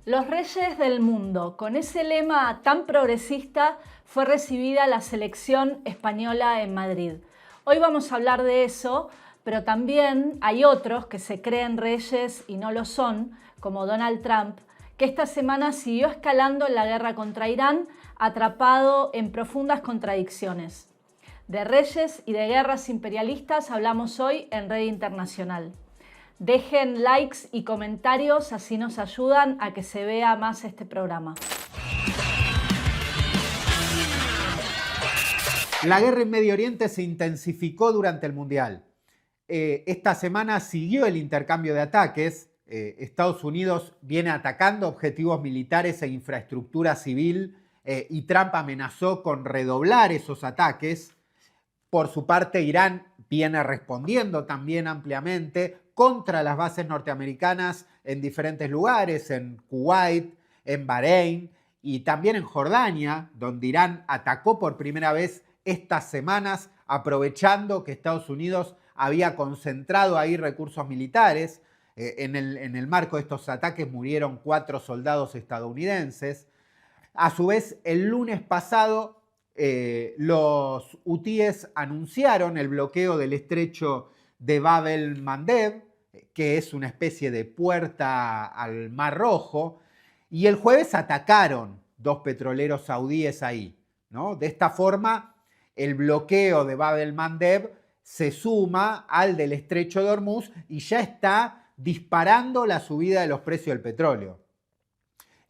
Los Reyes del Mundo. Con ese lema tan progresista fue recibida la selección española en Madrid. Hoy vamos a hablar de eso, pero también hay otros que se creen reyes y no lo son, como Donald Trump, que esta semana siguió escalando en la guerra contra Irán, atrapado en profundas contradicciones. De reyes y de guerras imperialistas hablamos hoy en Red Internacional. Dejen likes y comentarios, así nos ayudan a que se vea más este programa. La guerra en Medio Oriente se intensificó durante el Mundial. Esta semana siguió el intercambio de ataques. Estados Unidos viene atacando objetivos militares e infraestructura civil y Trump amenazó con redoblar esos ataques. Por su parte, Irán viene respondiendo también ampliamente contra las bases norteamericanas en diferentes lugares, en Kuwait, en Bahrein y también en Jordania, donde Irán atacó por primera vez estas semanas, aprovechando que Estados Unidos había concentrado ahí recursos militares. En el marco de estos ataques murieron 4 soldados estadounidenses. A su vez, el lunes pasado, los hutíes anunciaron el bloqueo del estrecho de Bab el-Mandeb, que es una especie de puerta al Mar Rojo, y el jueves atacaron 2 petroleros saudíes ahí, ¿no? De esta forma, el bloqueo de Bab el-Mandeb se suma al del estrecho de Hormuz y ya está disparando la subida de los precios del petróleo.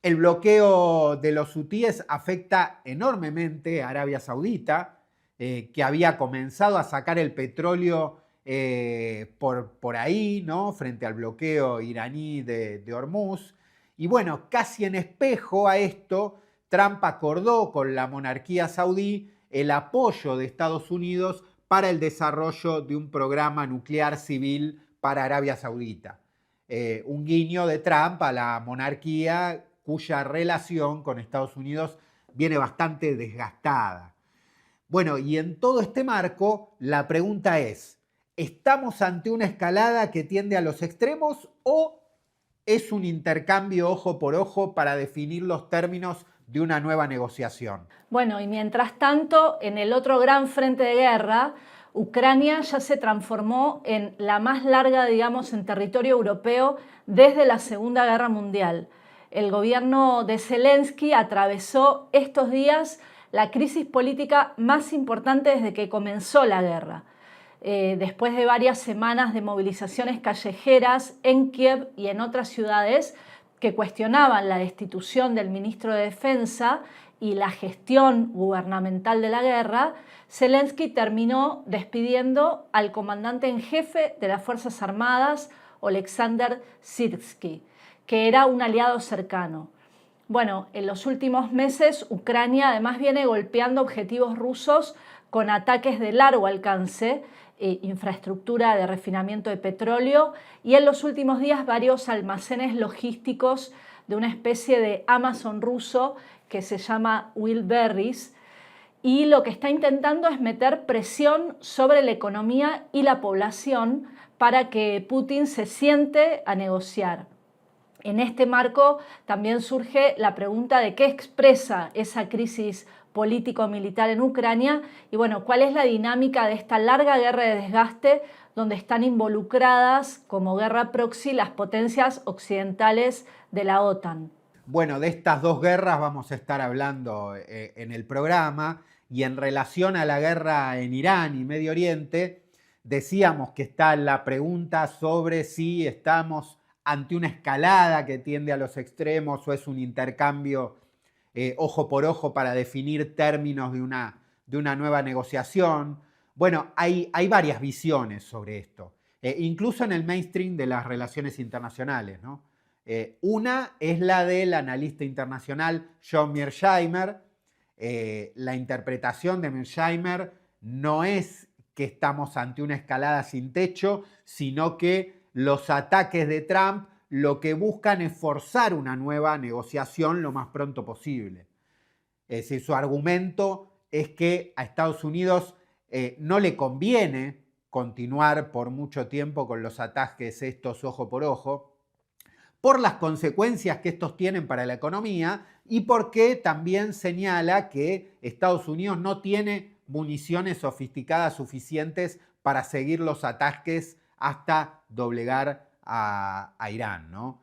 El bloqueo de los hutíes afecta enormemente a Arabia Saudita, que había comenzado a sacar el petróleo por ahí, ¿no? Frente al bloqueo iraní de Hormuz. Y bueno, casi en espejo a esto, Trump acordó con la monarquía saudí el apoyo de Estados Unidos para el desarrollo de un programa nuclear civil para Arabia Saudita. Un guiño de Trump a la monarquía cuya relación con Estados Unidos viene bastante desgastada. Bueno, y en todo este marco, la pregunta es, ¿estamos ante una escalada que tiende a los extremos o es un intercambio ojo por ojo para definir los términos de una nueva negociación? Bueno, y mientras tanto, en el otro gran frente de guerra, Ucrania ya se transformó en la más larga, digamos, en territorio europeo desde la Segunda Guerra Mundial. El gobierno de Zelensky atravesó estos días la crisis política más importante desde que comenzó la guerra. Después de varias semanas de movilizaciones callejeras en Kiev y en otras ciudades que cuestionaban la destitución del ministro de Defensa y la gestión gubernamental de la guerra, Zelensky terminó despidiendo al comandante en jefe de las Fuerzas Armadas, Oleksandr Syrskyi, que era un aliado cercano. Bueno, en los últimos meses Ucrania además viene golpeando objetivos rusos con ataques de largo alcance, infraestructura de refinamiento de petróleo y en los últimos días varios almacenes logísticos de una especie de Amazon ruso que se llama Wildberries, y lo que está intentando es meter presión sobre la economía y la población para que Putin se siente a negociar. En este marco también surge la pregunta de qué expresa esa crisis político-militar en Ucrania y bueno, cuál es la dinámica de esta larga guerra de desgaste donde están involucradas como guerra proxy las potencias occidentales de la OTAN. Bueno, de estas 2 guerras vamos a estar hablando en el programa y en relación a la guerra en Irán y Medio Oriente, decíamos que está la pregunta sobre si estamos ante una escalada que tiende a los extremos o es un intercambio ojo por ojo para definir términos de una nueva negociación. Bueno, hay varias visiones sobre esto, incluso en el mainstream de las relaciones internacionales, ¿no? Una es la del analista internacional John Mearsheimer. La interpretación de Mearsheimer no es que estamos ante una escalada sin techo, sino que los ataques de Trump lo que buscan es forzar una nueva negociación lo más pronto posible. Es decir, su argumento es que a Estados Unidos no le conviene continuar por mucho tiempo con los ataques estos ojo por ojo, por las consecuencias que estos tienen para la economía y porque también señala que Estados Unidos no tiene municiones sofisticadas suficientes para seguir los ataques hasta doblegar a Irán, ¿no?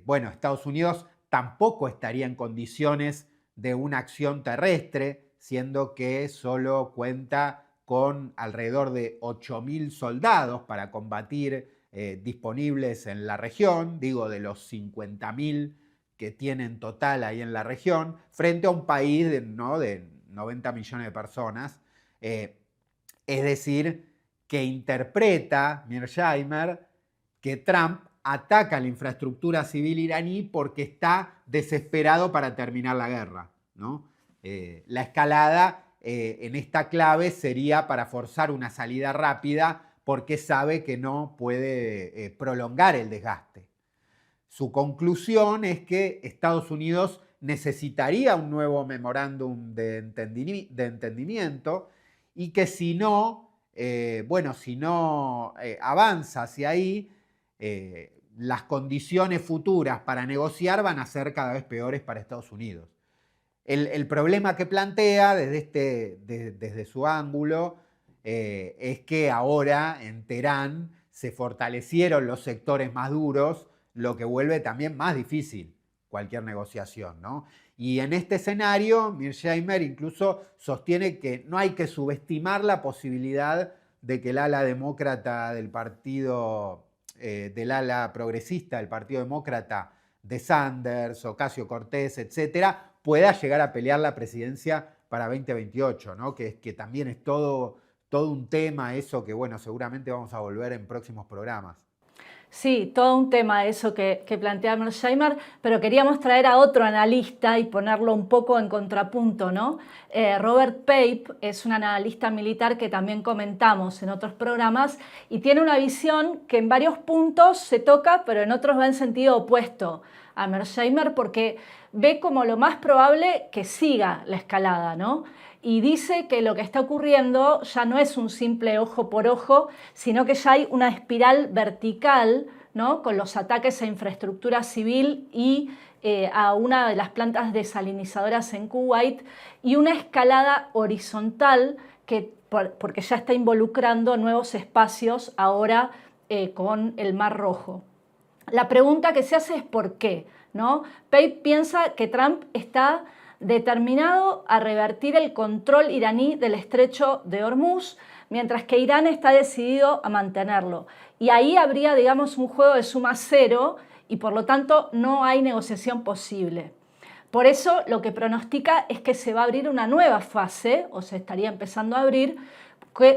Bueno, Estados Unidos tampoco estaría en condiciones de una acción terrestre, siendo que solo cuenta con alrededor de 8.000 soldados para combatir disponibles en la región, digo de los 50.000 que tienen total ahí en la región, frente a un país de 90 millones de personas. Es decir, que interpreta Mearsheimer que Trump ataca la infraestructura civil iraní porque está desesperado para terminar la guerra, ¿no? La escalada en esta clave sería para forzar una salida rápida porque sabe que no puede prolongar el desgaste. Su conclusión es que Estados Unidos necesitaría un nuevo memorándum de entendimiento y que si no avanza hacia ahí, las condiciones futuras para negociar van a ser cada vez peores para Estados Unidos. El problema que plantea desde su ángulo es que ahora en Teherán se fortalecieron los sectores más duros, lo que vuelve también más difícil cualquier negociación, ¿no? Y en este escenario, Mearsheimer incluso sostiene que no hay que subestimar la posibilidad de que el ala demócrata del partido, del ala progresista del Partido Demócrata, de Sanders, Ocasio-Cortez, etcétera, pueda llegar a pelear la presidencia para 2028, ¿no? Que también es todo un tema eso que, bueno, seguramente vamos a volver en próximos programas. Sí, todo un tema eso que plantea Mearsheimer, pero queríamos traer a otro analista y ponerlo un poco en contrapunto, ¿no? Robert Pape es un analista militar que también comentamos en otros programas y tiene una visión que en varios puntos se toca, pero en otros va en sentido opuesto a Mearsheimer porque ve como lo más probable que siga la escalada, ¿no? Y dice que lo que está ocurriendo ya no es un simple ojo por ojo, sino que ya hay una espiral vertical, ¿no? Con los ataques a infraestructura civil y a una de las plantas desalinizadoras en Kuwait y una escalada horizontal porque ya está involucrando nuevos espacios ahora con el Mar Rojo. La pregunta que se hace es ¿por qué? ¿No? Pape piensa que Trump está determinado a revertir el control iraní del estrecho de Hormuz, mientras que Irán está decidido a mantenerlo. Y ahí habría, digamos, un juego de suma cero y por lo tanto no hay negociación posible. Por eso lo que pronostica es que se va a abrir una nueva fase, o se estaría empezando a abrir,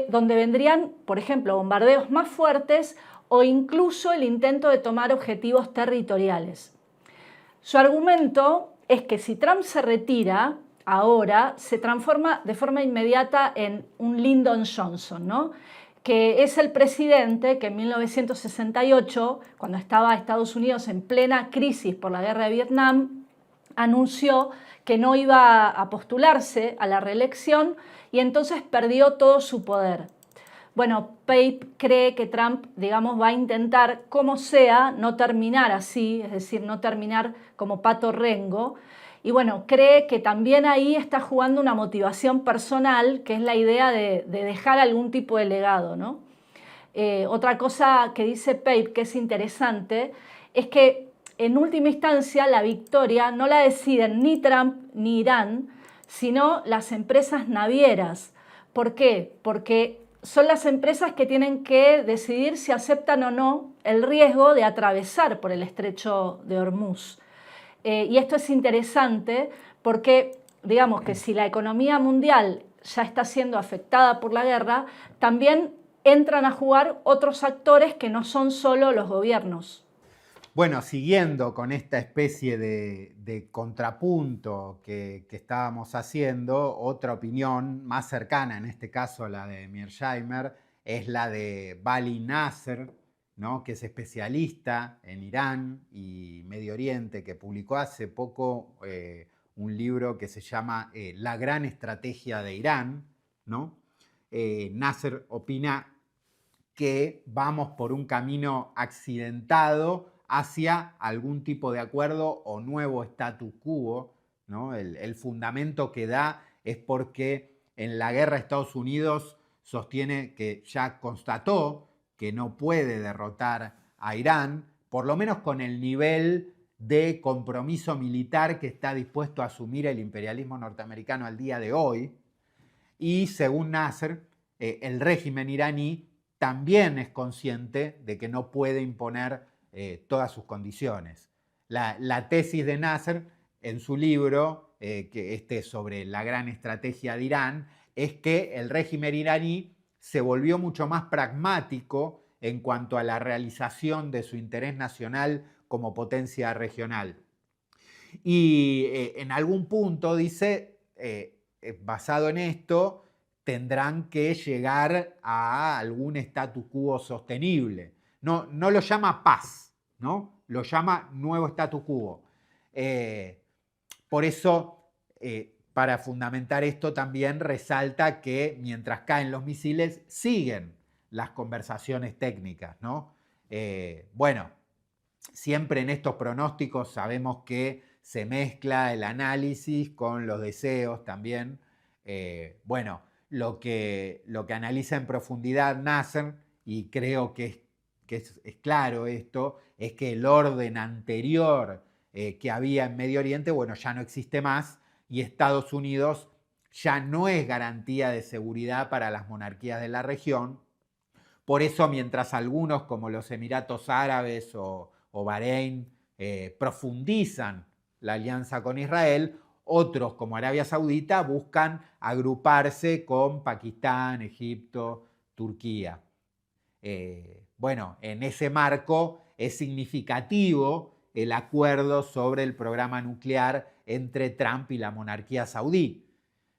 donde vendrían, por ejemplo, bombardeos más fuertes o incluso el intento de tomar objetivos territoriales. Su argumento es que si Trump se retira ahora, se transforma de forma inmediata en un Lyndon Johnson, ¿no? Que es el presidente que en 1968, cuando estaba Estados Unidos en plena crisis por la guerra de Vietnam, anunció que no iba a postularse a la reelección y entonces perdió todo su poder. Bueno, Pape cree que Trump, digamos, va a intentar, como sea, no terminar así, es decir, no terminar como Pato Rengo. Y bueno, cree que también ahí está jugando una motivación personal, que es la idea de dejar algún tipo de legado, ¿no? Otra cosa que dice Pape, que es interesante, es que en última instancia la victoria no la deciden ni Trump ni Irán, sino las empresas navieras. ¿Por qué? Porque son las empresas que tienen que decidir si aceptan o no el riesgo de atravesar por el estrecho de Hormuz. Y esto es interesante porque, digamos que si la economía mundial ya está siendo afectada por la guerra, también entran a jugar otros actores que no son solo los gobiernos. Bueno, siguiendo con esta especie de contrapunto que estábamos haciendo, otra opinión más cercana, en este caso a la de Mearsheimer, es la de Vali Nasser, ¿no? Que es especialista en Irán y Medio Oriente, que publicó hace poco un libro que se llama La gran estrategia de Irán, ¿no? Nasser opina que vamos por un camino accidentado hacia algún tipo de acuerdo o nuevo status quo, ¿no? El fundamento que da es porque en la guerra Estados Unidos sostiene que ya constató que no puede derrotar a Irán, por lo menos con el nivel de compromiso militar que está dispuesto a asumir el imperialismo norteamericano al día de hoy. Y según Nasser, el régimen iraní también es consciente de que no puede imponer todas sus condiciones. La tesis de Nasser en su libro, que sobre la gran estrategia de Irán, es que el régimen iraní se volvió mucho más pragmático en cuanto a la realización de su interés nacional como potencia regional. Y en algún punto dice, basado en esto, tendrán que llegar a algún status quo sostenible. No lo llama paz, ¿no? Lo llama nuevo status quo. Por eso, para fundamentar esto, también resalta que mientras caen los misiles, siguen las conversaciones técnicas, ¿no? Bueno, siempre en estos pronósticos sabemos que se mezcla el análisis con los deseos también. Bueno, lo que analiza en profundidad Nasser, y creo que es claro esto, es que el orden anterior que había en Medio Oriente, bueno, ya no existe más, y Estados Unidos ya no es garantía de seguridad para las monarquías de la región. Por eso, mientras algunos como los Emiratos Árabes o Bahrein profundizan la alianza con Israel, otros como Arabia Saudita buscan agruparse con Pakistán, Egipto, Turquía. Bueno, en ese marco es significativo el acuerdo sobre el programa nuclear entre Trump y la monarquía saudí.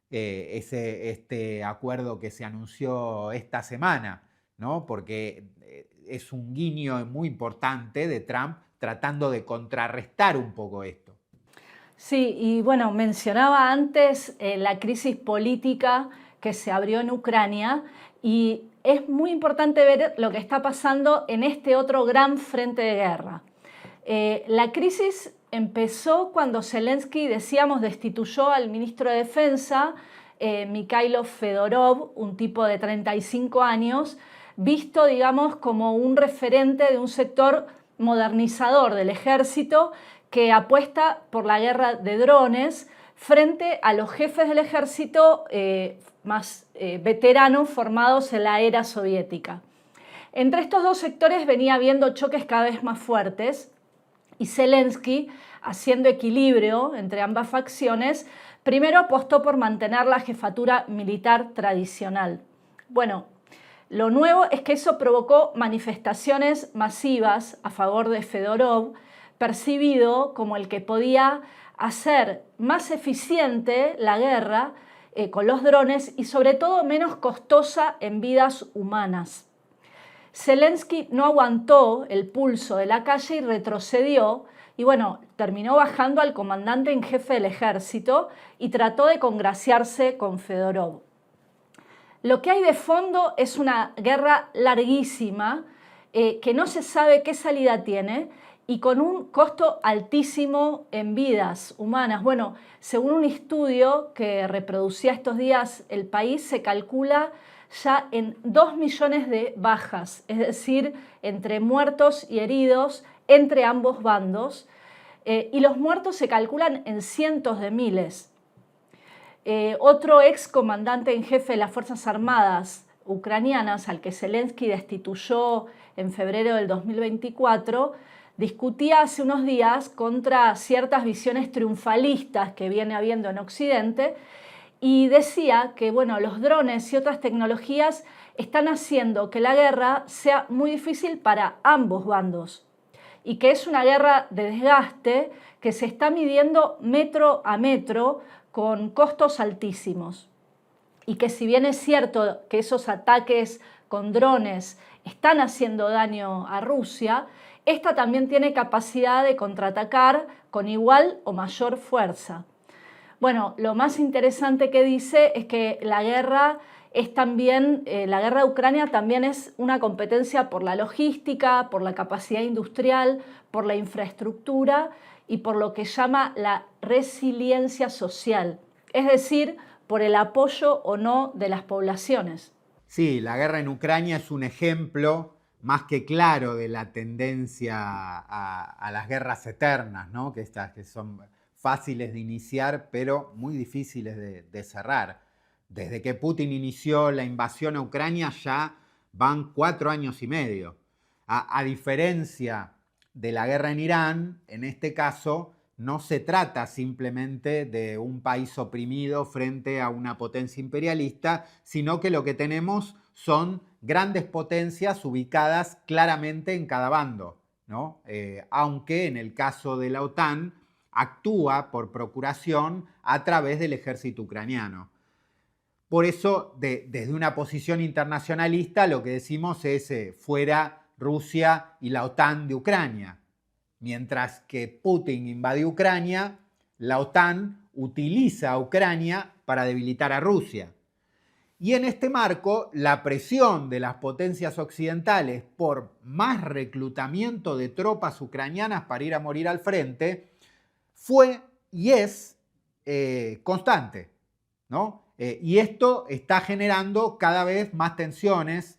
Este acuerdo que se anunció esta semana, ¿no? Porque es un guiño muy importante de Trump tratando de contrarrestar un poco esto. Sí, y bueno, mencionaba antes la crisis política que se abrió en Ucrania y es muy importante ver lo que está pasando en este otro gran frente de guerra. La crisis empezó cuando Zelensky, decíamos, destituyó al ministro de Defensa, Mikhailo Fedorov, un tipo de 35 años, visto, digamos, como un referente de un sector modernizador del ejército que apuesta por la guerra de drones frente a los jefes del ejército más veteranos formados en la era soviética. Entre estos dos sectores venía habiendo choques cada vez más fuertes y Zelensky, haciendo equilibrio entre ambas facciones, primero apostó por mantener la jefatura militar tradicional. Bueno, lo nuevo es que eso provocó manifestaciones masivas a favor de Fedorov, percibido como el que podía hacer más eficiente la guerra con los drones y sobre todo menos costosa en vidas humanas. Zelensky no aguantó el pulso de la calle y retrocedió y bueno, terminó bajando al comandante en jefe del ejército y trató de congraciarse con Fedorov. Lo que hay de fondo es una guerra larguísima que no se sabe qué salida tiene y con un costo altísimo en vidas humanas. Bueno, según un estudio que reproducía estos días El País, se calcula ya en 2 millones de bajas, es decir, entre muertos y heridos entre ambos bandos, y los muertos se calculan en cientos de miles. Otro ex comandante en jefe de las Fuerzas Armadas ucranianas, al que Zelensky destituyó en febrero del 2024, discutía hace unos días contra ciertas visiones triunfalistas que viene habiendo en Occidente y decía que bueno, los drones y otras tecnologías están haciendo que la guerra sea muy difícil para ambos bandos y que es una guerra de desgaste que se está midiendo metro a metro con costos altísimos y que si bien es cierto que esos ataques con drones están haciendo daño a Rusia, esta también tiene capacidad de contraatacar con igual o mayor fuerza. Bueno, lo más interesante que dice es que la guerra es también, la guerra de Ucrania también es una competencia por la logística, por la capacidad industrial, por la infraestructura y por lo que llama la resiliencia social, es decir, por el apoyo o no de las poblaciones. Sí, la guerra en Ucrania es un ejemplo más que claro de la tendencia a las guerras eternas, ¿no? Que son fáciles de iniciar, pero muy difíciles de cerrar. Desde que Putin inició la invasión a Ucrania ya van 4 años y medio. A diferencia de la guerra en Irán, en este caso no se trata simplemente de un país oprimido frente a una potencia imperialista, sino que lo que tenemos son grandes potencias ubicadas claramente en cada bando, ¿no? Aunque en el caso de la OTAN actúa por procuración a través del ejército ucraniano. Por eso, desde una posición internacionalista, lo que decimos es fuera Rusia y la OTAN de Ucrania. Mientras que Putin invadió Ucrania, la OTAN utiliza a Ucrania para debilitar a Rusia. Y en este marco, la presión de las potencias occidentales por más reclutamiento de tropas ucranianas para ir a morir al frente fue y es constante, ¿no? Y esto está generando cada vez más tensiones.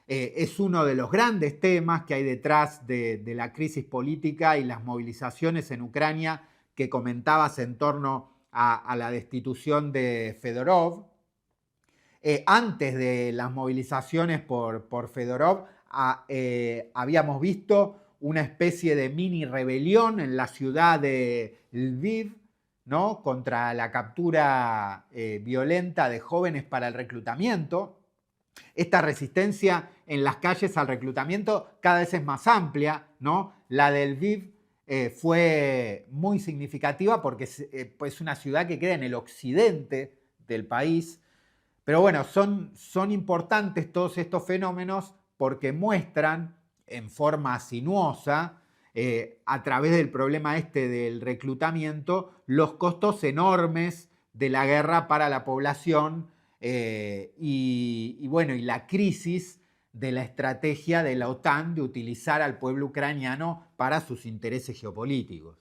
Es uno de los grandes temas que hay detrás de la crisis política y las movilizaciones en Ucrania que comentabas en torno a la destitución de Fedorov. Antes de las movilizaciones por Fedorov, habíamos visto una especie de mini rebelión en la ciudad de Lviv, ¿no? Contra la captura violenta de jóvenes para el reclutamiento. Esta resistencia en las calles al reclutamiento cada vez es más amplia, ¿no? La de Lviv fue muy significativa porque es una ciudad que queda en el occidente del país. Pero bueno, son importantes todos estos fenómenos porque muestran en forma sinuosa, a través del problema del reclutamiento, los costos enormes de la guerra para la población y la crisis de la estrategia de la OTAN de utilizar al pueblo ucraniano para sus intereses geopolíticos.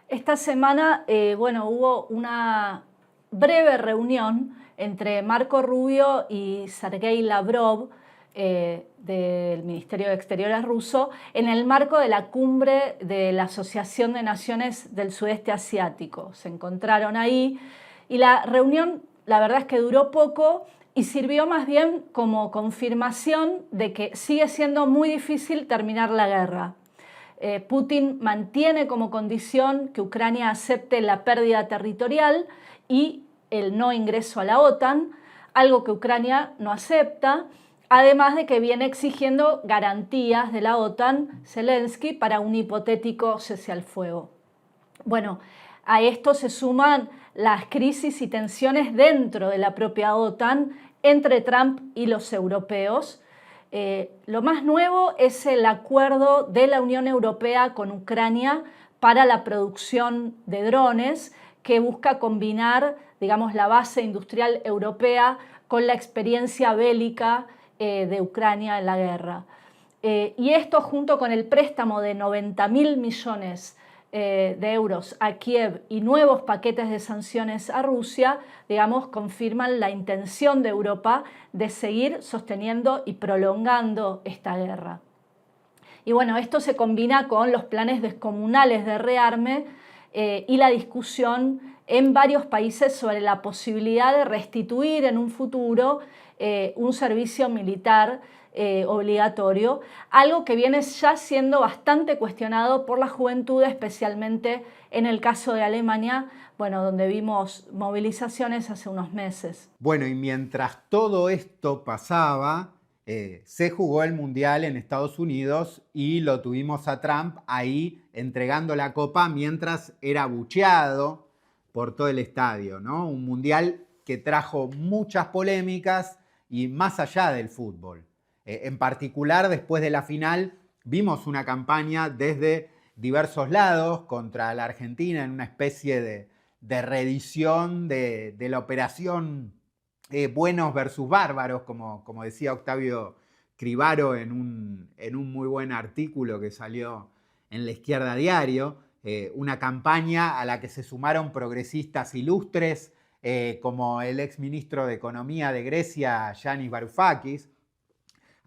Esta semana, hubo una breve reunión entre Marco Rubio y Sergei Lavrov, del Ministerio de Exteriores ruso, en el marco de la cumbre de la Asociación de Naciones del Sudeste Asiático. Se encontraron ahí y la reunión, la verdad es que duró poco y sirvió más bien como confirmación de que sigue siendo muy difícil terminar la guerra. Putin mantiene como condición que Ucrania acepte la pérdida territorial y el no ingreso a la OTAN, algo que Ucrania no acepta, además de que viene exigiendo garantías de la OTAN, Zelensky, para un hipotético cese al fuego. Bueno, a esto se suman las crisis y tensiones dentro de la propia OTAN entre Trump y los europeos. Lo más nuevo es el acuerdo de la Unión Europea con Ucrania para la producción de drones, que busca combinar, digamos, la base industrial europea con la experiencia bélica de Ucrania en la guerra. Y esto, junto con el préstamo de 90.000 millones de euros a Kiev y nuevos paquetes de sanciones a Rusia, digamos, confirman la intención de Europa de seguir sosteniendo y prolongando esta guerra. Y bueno, esto se combina con los planes descomunales de rearme y la discusión en varios países sobre la posibilidad de restituir en un futuro un servicio militar obligatorio, algo que viene ya siendo bastante cuestionado por la juventud, especialmente en el caso de Alemania, bueno, donde vimos movilizaciones hace unos meses. Bueno, y mientras todo esto pasaba, se jugó el Mundial en Estados Unidos y lo tuvimos a Trump ahí entregando la copa mientras era abucheado por todo el estadio, ¿no? Un Mundial que trajo muchas polémicas y más allá del fútbol. En particular, después de la final, vimos una campaña desde diversos lados contra la Argentina en una especie de reedición de la operación buenos versus bárbaros, como decía Octavio Cribaro en un muy buen artículo que salió en La Izquierda Diario, una campaña a la que se sumaron progresistas ilustres como el exministro de Economía de Grecia, Yanis Varoufakis.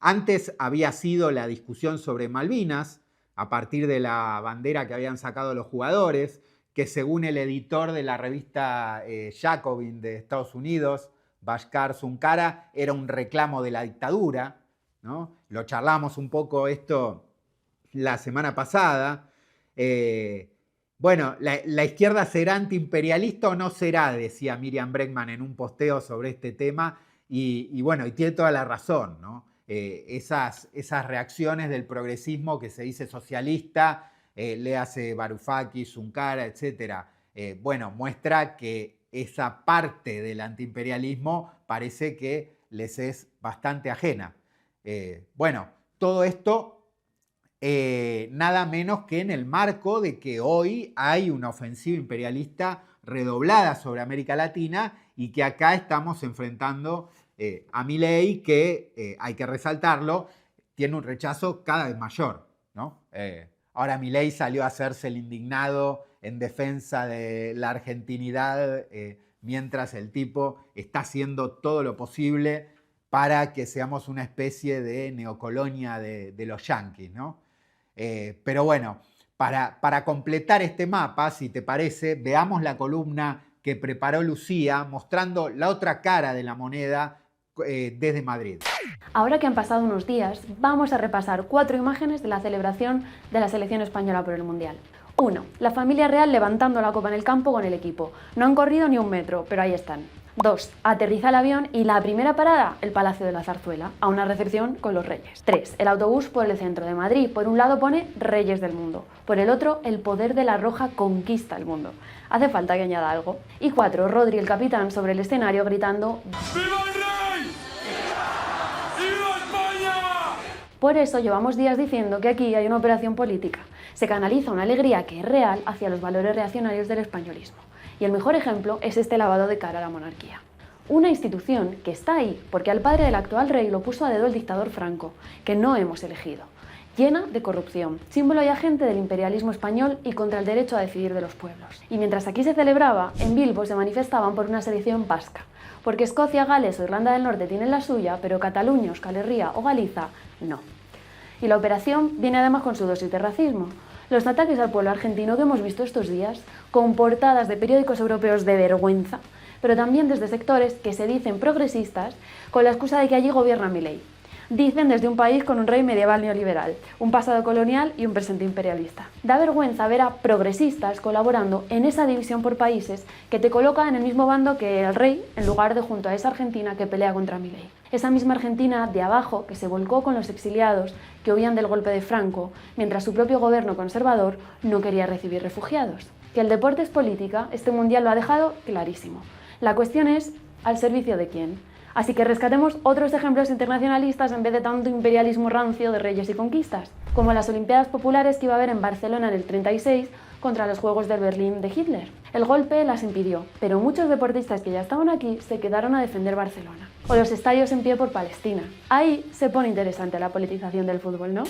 Antes había sido la discusión sobre Malvinas, a partir de la bandera que habían sacado los jugadores, que según el editor de la revista Jacobin de Estados Unidos, Bhaskar Sunkara, era un reclamo de la dictadura, ¿no? Lo charlamos un poco esto la semana pasada. Bueno, la izquierda será antiimperialista o no será, decía Miriam Bregman en un posteo sobre este tema, y bueno, y tiene toda la razón, ¿no? Esas reacciones del progresismo que se dice socialista, léase Varoufakis, Sunkara, etc. Bueno, muestra que esa parte del antiimperialismo parece que les es bastante ajena. Bueno, todo esto nada menos que en el marco de que hoy hay una ofensiva imperialista redoblada sobre América Latina y que acá estamos enfrentando a Milei, que hay que resaltarlo, tiene un rechazo cada vez mayor, ¿no? Ahora Milei salió a hacerse el indignado en defensa de la argentinidad, mientras el tipo está haciendo todo lo posible para que seamos una especie de neocolonia de los yanquis, ¿no? Pero bueno, para completar este mapa, si te parece, veamos la columna que preparó Lucía mostrando la otra cara de la moneda desde Madrid. Ahora que han pasado unos días, vamos a repasar 4 imágenes de la celebración de la selección española por el Mundial. 1. La familia real levantando la copa en el campo con el equipo. No han corrido ni un metro, pero ahí están. 2. Aterriza el avión y la primera parada, el Palacio de la Zarzuela, a una recepción con los reyes. 3. El autobús por el centro de Madrid. Por un lado pone Reyes del Mundo. Por el otro, el poder de la roja conquista el mundo. Hace falta que añada algo. Y 4. Rodri, el capitán, sobre el escenario gritando ¡Viva el rey! ¡Viva España! Por eso llevamos días diciendo que aquí hay una operación política. Se canaliza una alegría que es real hacia los valores reaccionarios del españolismo. Y el mejor ejemplo es este lavado de cara a la monarquía. Una institución que está ahí porque al padre del actual rey lo puso a dedo el dictador Franco, que no hemos elegido, llena de corrupción, símbolo y agente del imperialismo español y contra el derecho a decidir de los pueblos. Y mientras aquí se celebraba, en Bilbo se manifestaban por una selección vasca, porque Escocia, Gales o Irlanda del Norte tienen la suya, pero Cataluña, Euskal Herria o Galiza no. Y la operación viene además con su dosis de racismo. Los ataques al pueblo argentino que hemos visto estos días, con portadas de periódicos europeos de vergüenza, pero también desde sectores que se dicen progresistas con la excusa de que allí gobierna Milei. Dicen desde un país con un rey medieval neoliberal, un pasado colonial y un presente imperialista. Da vergüenza ver a progresistas colaborando en esa división por países que te coloca en el mismo bando que el rey, en lugar de junto a esa Argentina que pelea contra Milei. Esa misma Argentina de abajo que se volcó con los exiliados que huían del golpe de Franco, mientras su propio gobierno conservador no quería recibir refugiados. Que el deporte es política, este mundial lo ha dejado clarísimo. La cuestión es, ¿al servicio de quién? Así que rescatemos otros ejemplos internacionalistas en vez de tanto imperialismo rancio de reyes y conquistas, como las Olimpiadas Populares que iba a haber en Barcelona en el 36 contra los Juegos de Berlín de Hitler. El golpe las impidió, pero muchos deportistas que ya estaban aquí se quedaron a defender Barcelona. O los estadios en pie por Palestina. Ahí se pone interesante la politización del fútbol, ¿no?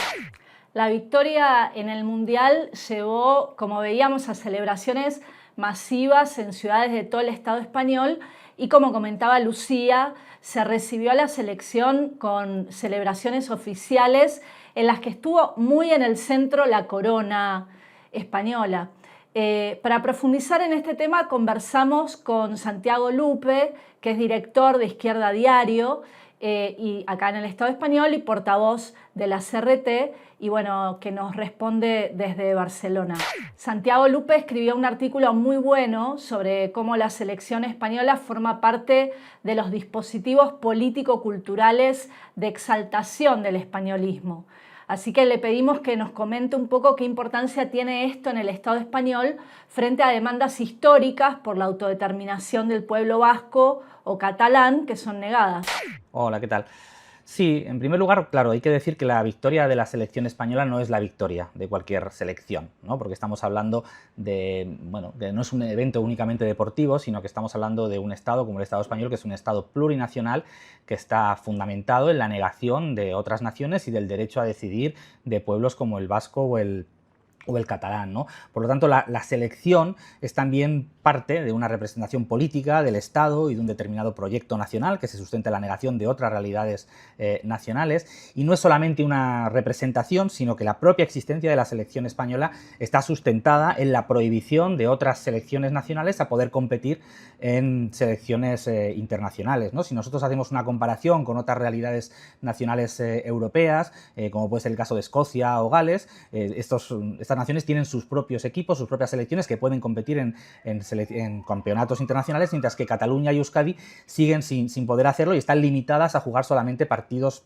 La victoria en el Mundial llevó, como veíamos, a celebraciones masivas en ciudades de todo el Estado español y, como comentaba Lucía, se recibió a la selección con celebraciones oficiales en las que estuvo muy en el centro la corona española. Para profundizar en este tema conversamos con Santiago Lupe, que es director de Izquierda Diario, y acá en el Estado español y portavoz de la CRT, y bueno, que nos responde desde Barcelona. Santiago Lupe escribió un artículo muy bueno sobre cómo la selección española forma parte de los dispositivos político-culturales de exaltación del españolismo. Así que le pedimos que nos comente un poco qué importancia tiene esto en el Estado español frente a demandas históricas por la autodeterminación del pueblo vasco o catalán que son negadas. Hola, ¿qué tal? Sí, en primer lugar, claro, hay que decir que la victoria de la selección española no es la victoria de cualquier selección, ¿no? Porque estamos hablando de, bueno, que no es un evento únicamente deportivo, sino que estamos hablando de un Estado como el Estado español, que es un Estado plurinacional que está fundamentado en la negación de otras naciones y del derecho a decidir de pueblos como el vasco o el catalán, ¿no? Por lo tanto, la selección es también parte de una representación política del Estado y de un determinado proyecto nacional que se sustenta en la negación de otras realidades nacionales, y no es solamente una representación, sino que la propia existencia de la selección española está sustentada en la prohibición de otras selecciones nacionales a poder competir en selecciones internacionales, ¿no? Si nosotros hacemos una comparación con otras realidades nacionales europeas, como puede ser el caso de Escocia o Gales, estas naciones tienen sus propios equipos, sus propias selecciones que pueden competir en campeonatos internacionales, mientras que Cataluña y Euskadi siguen sin poder hacerlo y están limitadas a jugar solamente partidos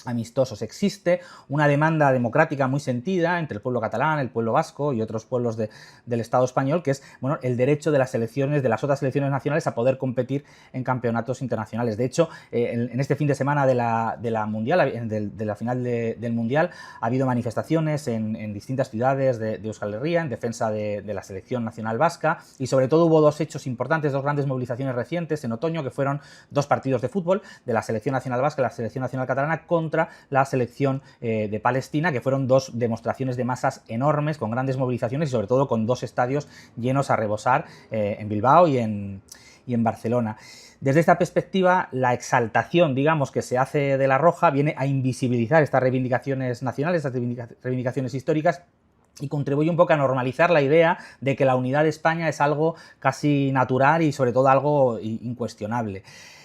amistosos. Existe una demanda democrática muy sentida entre el pueblo catalán, el pueblo vasco y otros pueblos del Estado español, que es, bueno, el derecho de las selecciones, de las otras selecciones nacionales, a poder competir en campeonatos internacionales. De hecho, en este fin de semana de la Mundial, de la final del Mundial, ha habido manifestaciones en distintas ciudades de Euskal Herria en defensa de la selección nacional vasca, y sobre todo hubo dos hechos importantes, dos grandes movilizaciones recientes en otoño, que fueron dos partidos de fútbol de la selección nacional vasca y la selección nacional catalana contra la selección de Palestina, que fueron dos demostraciones de masas enormes, con grandes movilizaciones y sobre todo con dos estadios llenos a rebosar, en Bilbao y en Barcelona. Desde esta perspectiva, la exaltación, digamos, que se hace de la Roja viene a invisibilizar estas reivindicaciones nacionales, estas reivindicaciones históricas, y contribuye un poco a normalizar la idea de que la unidad de España es algo casi natural y sobre todo algo incuestionable.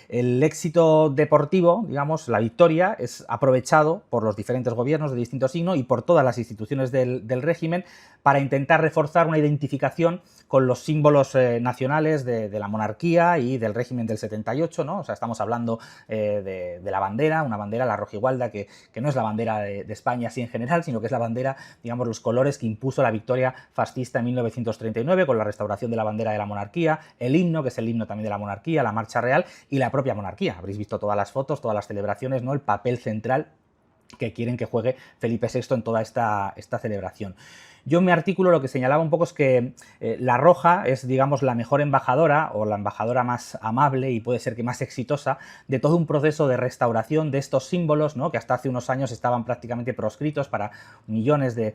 El éxito deportivo, digamos, la victoria, es aprovechado por los diferentes gobiernos de distinto signo y por todas las instituciones del régimen para intentar reforzar una identificación con los símbolos nacionales de la monarquía y del régimen del 78, ¿no? O sea, estamos hablando de la bandera, una bandera, la rojigualda, que no es la bandera de España así en general, sino que es la bandera, digamos, los colores que impuso la victoria fascista en 1939 con la restauración de la bandera de la monarquía, el himno, que es el himno también de la monarquía, la marcha real, y la propia monarquía. Habréis visto todas las fotos, todas las celebraciones, ¿no? El papel central que quieren que juegue Felipe VI en toda esta celebración. Yo en mi artículo lo que señalaba un poco es que la Roja es, digamos, la mejor embajadora o la embajadora más amable y puede ser que más exitosa de todo un proceso de restauración de estos símbolos, ¿no? Que hasta hace unos años estaban prácticamente proscritos para millones de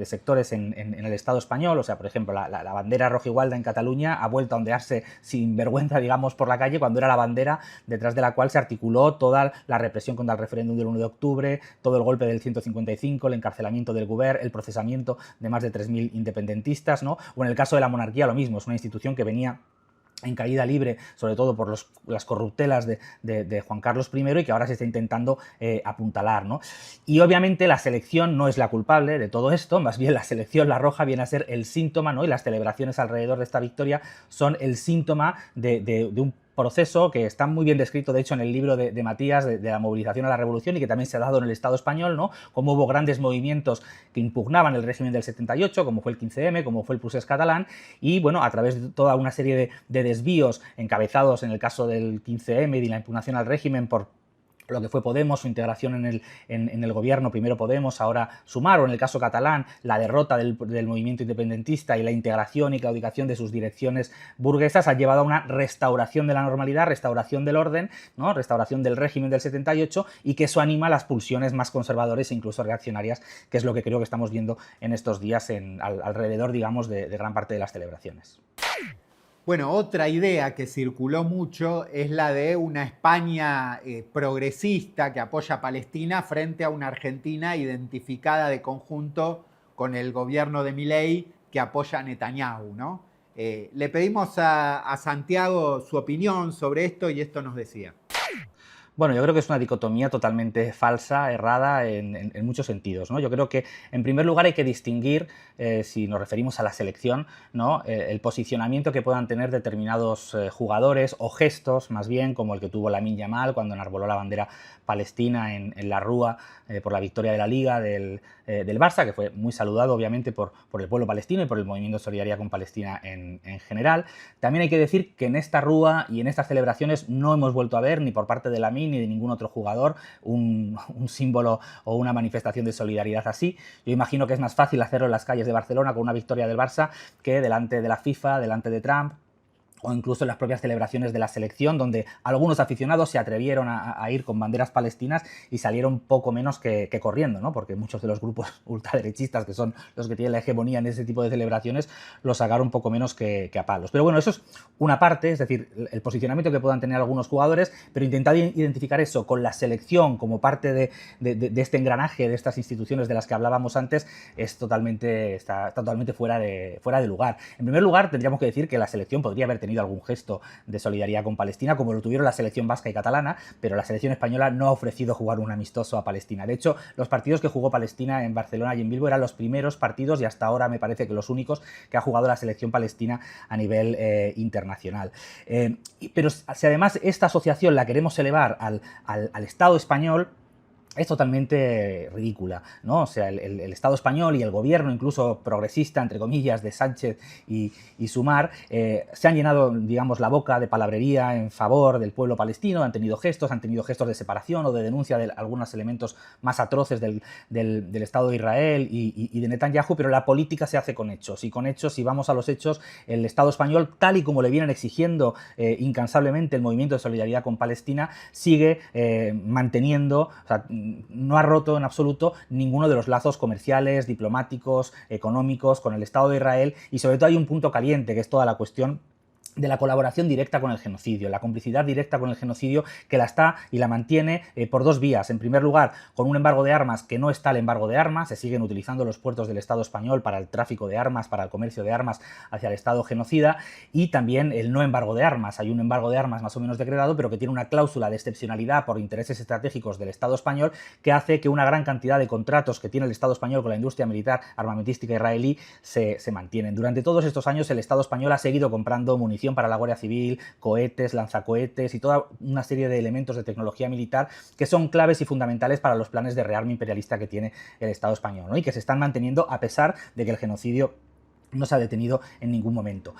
sectores en el Estado español. O sea, por ejemplo, la bandera rojigualda en Cataluña ha vuelto a ondearse sin vergüenza, digamos, por la calle, cuando era la bandera detrás de la cual se articuló toda la represión contra el referéndum del 1 de octubre, todo el golpe del 155, el encarcelamiento del Govern, el procesamiento de más de 3.000 independentistas, ¿no? O en el caso de la monarquía lo mismo, es una institución que venía en caída libre, sobre todo por las corruptelas de Juan Carlos I, y que ahora se está intentando apuntalar, ¿no? Y obviamente la selección no es la culpable de todo esto, más bien la selección, la Roja, viene a ser el síntoma, ¿no? Y las celebraciones alrededor de esta victoria son el síntoma de un proceso que está muy bien descrito, de hecho, en el libro de Matías, de la movilización a la revolución, y que también se ha dado en el Estado español, ¿no? Como hubo grandes movimientos que impugnaban el régimen del 78, como fue el 15M, como fue el Procés Catalán, y bueno, a través de toda una serie de desvíos encabezados en el caso del 15M y de la impugnación al régimen por lo que fue Podemos, su integración en el gobierno, primero Podemos, ahora Sumar, o en el caso catalán, la derrota del movimiento independentista y la integración y claudicación de sus direcciones burguesas, ha llevado a una restauración de la normalidad, restauración del orden, ¿no? Restauración del régimen del 78, y que eso anima las pulsiones más conservadoras e incluso reaccionarias, que es lo que creo que estamos viendo en estos días alrededor, digamos, de gran parte de las celebraciones. Bueno, otra idea que circuló mucho es la de una España progresista que apoya a Palestina frente a una Argentina identificada de conjunto con el gobierno de Milei que apoya a Netanyahu, ¿no? Le pedimos a Santiago su opinión sobre esto y esto nos decía. Bueno, yo creo que es una dicotomía totalmente falsa, errada en muchos sentidos, ¿no? Yo creo que, en primer lugar, hay que distinguir, si nos referimos a la selección, ¿no? El posicionamiento que puedan tener determinados jugadores o gestos, más bien, como el que tuvo Lamine Yamal cuando enarboló la bandera palestina en la Rúa por la victoria de la Liga del Barça, que fue muy saludado, obviamente, por el pueblo palestino y por el movimiento de solidaridad con Palestina en general. También hay que decir que en esta Rúa y en estas celebraciones no hemos vuelto a ver, ni por parte de Lamine Benjamín ni de ningún otro jugador un símbolo o una manifestación de solidaridad así. Yo imagino que es más fácil hacerlo en las calles de Barcelona con una victoria del Barça que delante de la FIFA, delante de Trump, o incluso en las propias celebraciones de la selección, donde algunos aficionados se atrevieron a ir con banderas palestinas y salieron poco menos que corriendo, ¿no? Porque muchos de los grupos ultraderechistas, que son los que tienen la hegemonía en ese tipo de celebraciones, lo sacaron poco menos que a palos. Pero bueno, eso es una parte, es decir, el posicionamiento que puedan tener algunos jugadores, pero intentar identificar eso con la selección como parte de este engranaje, de estas instituciones de las que hablábamos antes, está totalmente fuera de lugar. En primer lugar, tendríamos que decir que la selección podría haber tenido algún gesto de solidaridad con Palestina, como lo tuvieron la selección vasca y catalana, pero la selección española no ha ofrecido jugar un amistoso a Palestina. De hecho, los partidos que jugó Palestina en Barcelona y en Bilbao eran los primeros partidos, y hasta ahora me parece que los únicos, que ha jugado la selección palestina a nivel internacional. Pero si además esta asociación la queremos elevar al Estado español, es totalmente ridícula, ¿no? O sea, el Estado español y el gobierno, incluso progresista, entre comillas, de Sánchez y Sumar, se han llenado, digamos, la boca de palabrería en favor del pueblo palestino, han tenido gestos de separación o de denuncia de algunos elementos más atroces del Estado de Israel y de Netanyahu, pero la política se hace con hechos, y con hechos, si vamos a los hechos, el Estado español, tal y como le vienen exigiendo incansablemente el movimiento de solidaridad con Palestina, sigue manteniendo, o sea, no ha roto en absoluto ninguno de los lazos comerciales, diplomáticos, económicos con el Estado de Israel, y sobre todo hay un punto caliente, que es toda la cuestión de la colaboración directa con el genocidio, la complicidad directa con el genocidio, que la está y la mantiene por dos vías. En primer lugar, con un embargo de armas que no está el embargo de armas, se siguen utilizando los puertos del Estado español para el tráfico de armas, para el comercio de armas hacia el Estado genocida, y también el no embargo de armas. Hay un embargo de armas más o menos decretado, pero que tiene una cláusula de excepcionalidad por intereses estratégicos del Estado español, que hace que una gran cantidad de contratos que tiene el Estado español con la industria militar armamentística israelí se mantienen. Durante todos estos años el Estado español ha seguido comprando munición para la Guardia Civil, cohetes, lanzacohetes y toda una serie de elementos de tecnología militar que son claves y fundamentales para los planes de rearme imperialista que tiene el Estado español, ¿no? Y que se están manteniendo a pesar de que el genocidio no se ha detenido en ningún momento.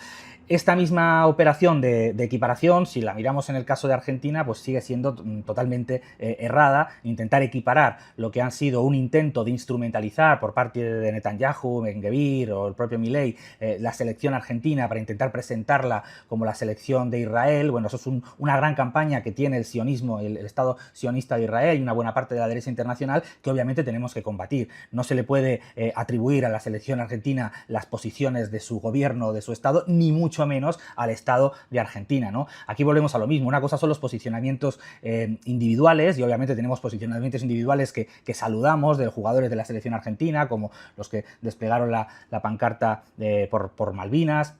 Esta misma operación de equiparación, si la miramos en el caso de Argentina, pues sigue siendo totalmente errada. Intentar equiparar lo que han sido un intento de instrumentalizar por parte de Netanyahu, Ben-Gvir o el propio Milei la selección argentina para intentar presentarla como la selección de Israel. Bueno, eso es una gran campaña que tiene el sionismo, el Estado sionista de Israel y una buena parte de la derecha internacional, que obviamente tenemos que combatir. No se le puede atribuir a la selección argentina las posiciones de su gobierno o de su Estado, ni mucho menos al Estado de Argentina, ¿no? Aquí volvemos a lo mismo. Una cosa son los posicionamientos individuales, y obviamente tenemos posicionamientos individuales que saludamos de jugadores de la selección argentina, como los que desplegaron la pancarta por Malvinas,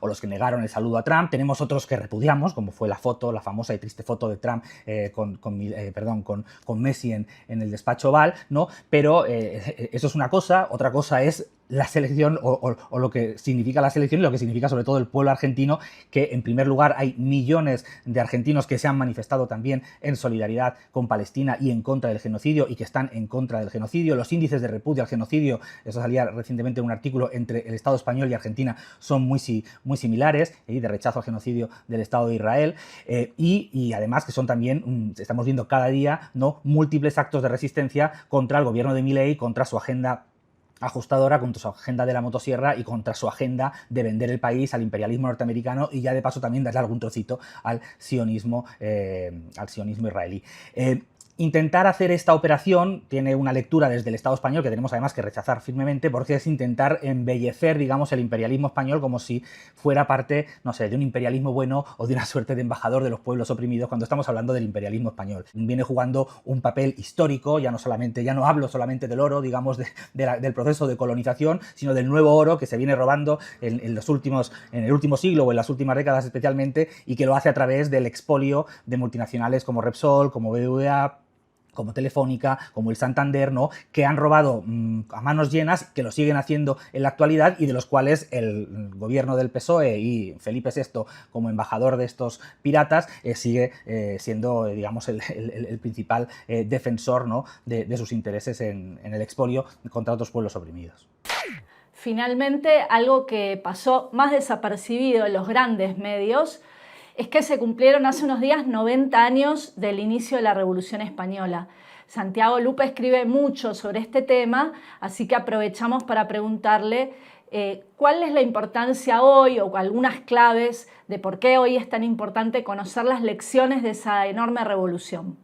o los que negaron el saludo a Trump. Tenemos otros que repudiamos, como fue la famosa y triste foto de Trump con Messi en el despacho Oval, ¿no? Pero eso es una cosa. Otra cosa es la selección o lo que significa la selección y lo que significa sobre todo el pueblo argentino, que en primer lugar hay millones de argentinos que se han manifestado también en solidaridad con Palestina y en contra del genocidio, y que están en contra del genocidio. Los índices de repudio al genocidio, eso salía recientemente en un artículo, entre el Estado español y Argentina son muy similares, y de rechazo al genocidio del Estado de Israel, y además que son también, estamos viendo cada día, ¿no?, múltiples actos de resistencia contra el gobierno de Milei, contra su agenda ajustadora, contra su agenda de la motosierra y contra su agenda de vender el país al imperialismo norteamericano, y ya de paso también darle algún trocito al sionismo israelí. Intentar hacer esta operación tiene una lectura desde el Estado español que tenemos además que rechazar firmemente, porque es intentar embellecer, digamos, el imperialismo español como si fuera parte, no sé, de un imperialismo bueno o de una suerte de embajador de los pueblos oprimidos, cuando estamos hablando del imperialismo español. Viene jugando un papel histórico, ya no hablo solamente del oro, digamos, del proceso de colonización, sino del nuevo oro que se viene robando en el último siglo o en las últimas décadas especialmente, y que lo hace a través del expolio de multinacionales como Repsol, como BBVA, como Telefónica, como el Santander, ¿no?, que han robado a manos llenas, que lo siguen haciendo en la actualidad, y de los cuales el gobierno del PSOE y Felipe VI, como embajador de estos piratas, sigue siendo, digamos, el principal defensor, ¿no?, de sus intereses en el expolio contra otros pueblos oprimidos. Finalmente, algo que pasó más desapercibido en los grandes medios es que se cumplieron hace unos días 90 años del inicio de la Revolución Española. Santiago Lupe escribe mucho sobre este tema, así que aprovechamos para preguntarle cuál es la importancia hoy o algunas claves de por qué hoy es tan importante conocer las lecciones de esa enorme revolución.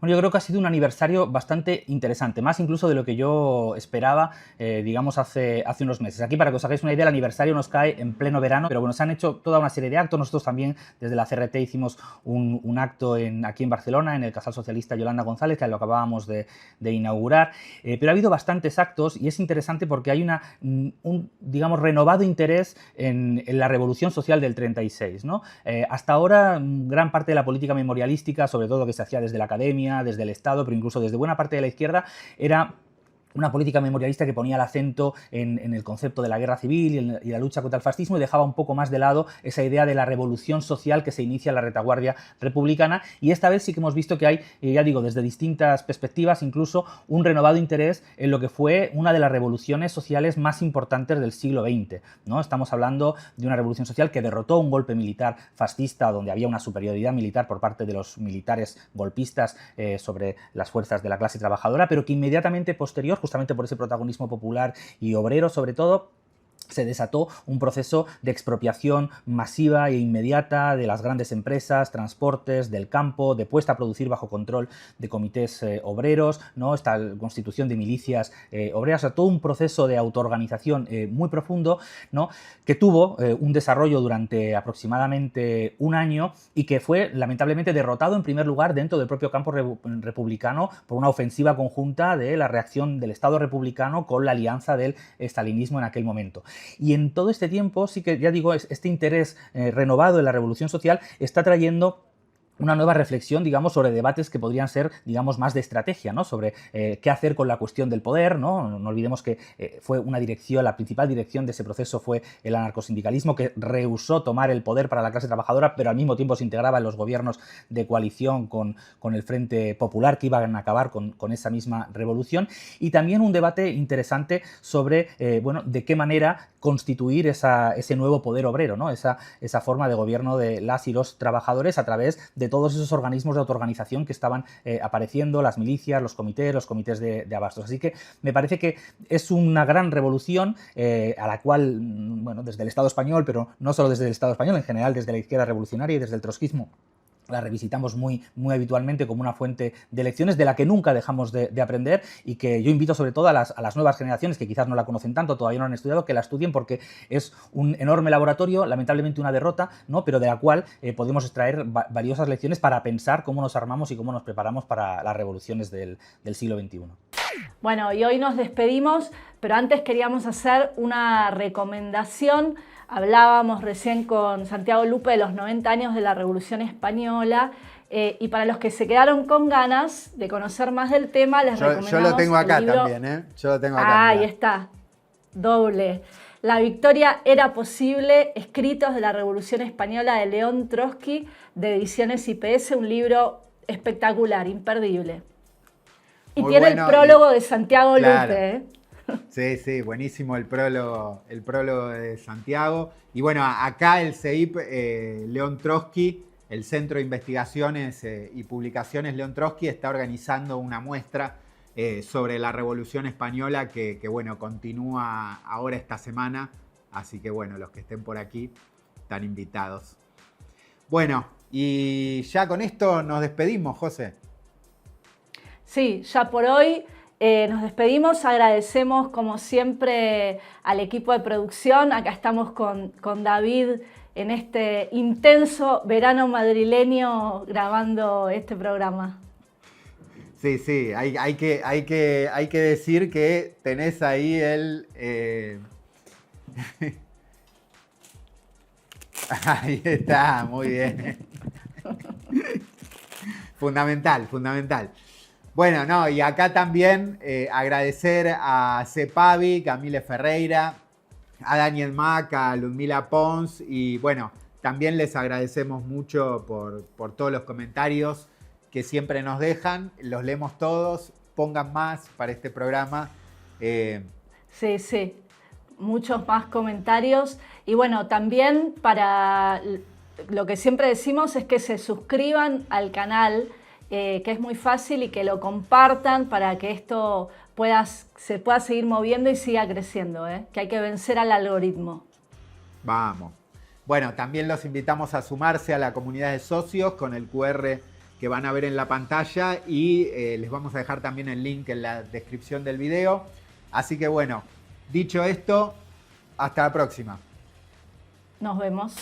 Bueno, yo creo que ha sido un aniversario bastante interesante, más incluso de lo que yo esperaba, digamos, hace unos meses. Aquí, para que os hagáis una idea, el aniversario nos cae en pleno verano, pero bueno, se han hecho toda una serie de actos. Nosotros también, desde la CRT, hicimos un acto aquí en Barcelona, en el Casal Socialista Yolanda González, que lo acabábamos de inaugurar, pero ha habido bastantes actos y es interesante porque hay un digamos, renovado interés en la revolución social del 36, ¿no? Hasta ahora, gran parte de la política memorialística, sobre todo que se hacía desde la academia, desde el Estado, pero incluso desde buena parte de la izquierda, era una política memorialista que ponía el acento en el concepto de la guerra civil y la lucha contra el fascismo y dejaba un poco más de lado esa idea de la revolución social que se inicia en la retaguardia republicana. Y esta vez sí que hemos visto que hay, ya digo, desde distintas perspectivas, incluso un renovado interés en lo que fue una de las revoluciones sociales más importantes del siglo XX, ¿no? Estamos hablando de una revolución social que derrotó un golpe militar fascista, donde había una superioridad militar por parte de los militares golpistas sobre las fuerzas de la clase trabajadora, pero que inmediatamente posterior, justamente por ese protagonismo popular y obrero sobre todo, se desató un proceso de expropiación masiva e inmediata de las grandes empresas, transportes, del campo, de puesta a producir bajo control de comités obreros, ¿no? Esta constitución de milicias obreras, o sea, todo un proceso de autoorganización muy profundo, ¿no? Que tuvo un desarrollo durante aproximadamente un año y que fue lamentablemente derrotado en primer lugar dentro del propio campo republicano por una ofensiva conjunta de la reacción del Estado republicano con la alianza del estalinismo en aquel momento. Y en todo este tiempo, sí que ya digo, este interés renovado en la revolución social está trayendo una nueva reflexión, digamos, sobre debates que podrían ser, digamos, más de estrategia, ¿no? Sobre qué hacer con la cuestión del poder, ¿no? No olvidemos que fue una dirección, la principal dirección de ese proceso fue el anarcosindicalismo, que rehusó tomar el poder para la clase trabajadora, pero al mismo tiempo se integraba en los gobiernos de coalición con el Frente Popular, que iban a acabar con esa misma revolución. Y también un debate interesante sobre, bueno, de qué manera constituir ese nuevo poder obrero, ¿no? Esa forma de gobierno de las y los trabajadores a través de todos esos organismos de autoorganización que estaban apareciendo, las milicias, los comités de abastos. Así que me parece que es una gran revolución a la cual, bueno, desde el Estado español, pero no solo desde el Estado español, en general desde la izquierda revolucionaria y desde el trotskismo, la revisitamos muy habitualmente como una fuente de lecciones de la que nunca dejamos de aprender y que yo invito sobre todo a las nuevas generaciones que quizás no la conocen tanto, todavía no han estudiado, que la estudien porque es un enorme laboratorio, lamentablemente una derrota, ¿no? Pero de la cual podemos extraer valiosas lecciones para pensar cómo nos armamos y cómo nos preparamos para las revoluciones del siglo XXI. Bueno, y hoy nos despedimos, pero antes queríamos hacer una recomendación. Hablábamos recién con Santiago Lupe de los 90 años de la Revolución Española y para los que se quedaron con ganas de conocer más del tema, les recomendamos yo lo tengo acá el libro... también, ¿eh? Yo lo tengo acá. Ahí está, doble. La victoria era posible, escritos de la Revolución Española de León Trotsky, de Ediciones IPS, un libro espectacular, imperdible. Y Muy tiene bueno, el prólogo de Santiago claro. Lupe, ¿eh? Sí, buenísimo el prólogo de Santiago. Y bueno, acá el CEIP León Trotsky, el Centro de Investigaciones y Publicaciones León Trotsky, está organizando una muestra sobre la Revolución Española que bueno, continúa ahora esta semana. Así que bueno, los que estén por aquí están invitados. Bueno, y ya con esto nos despedimos, José. Sí, ya por hoy nos despedimos, agradecemos como siempre al equipo de producción, acá estamos con David en este intenso verano madrileño grabando este programa. Sí, hay que decir que tenés ahí el... Ahí está, muy bien. Fundamental. Bueno, no, y acá también agradecer a Cepavi, Camille Ferreira, a Daniel Mac, a Ludmila Pons y bueno, también les agradecemos mucho por todos los comentarios que siempre nos dejan, los leemos todos, pongan más para este programa. Sí, muchos más comentarios y bueno, también para lo que siempre decimos es que se suscriban al canal, que es muy fácil, y que lo compartan para que esto se pueda seguir moviendo y siga creciendo, que hay que vencer al algoritmo. Vamos. Bueno, también los invitamos a sumarse a la comunidad de socios con el QR que van a ver en la pantalla, y les vamos a dejar también el link en la descripción del video. Así que bueno, dicho esto, hasta la próxima. Nos vemos.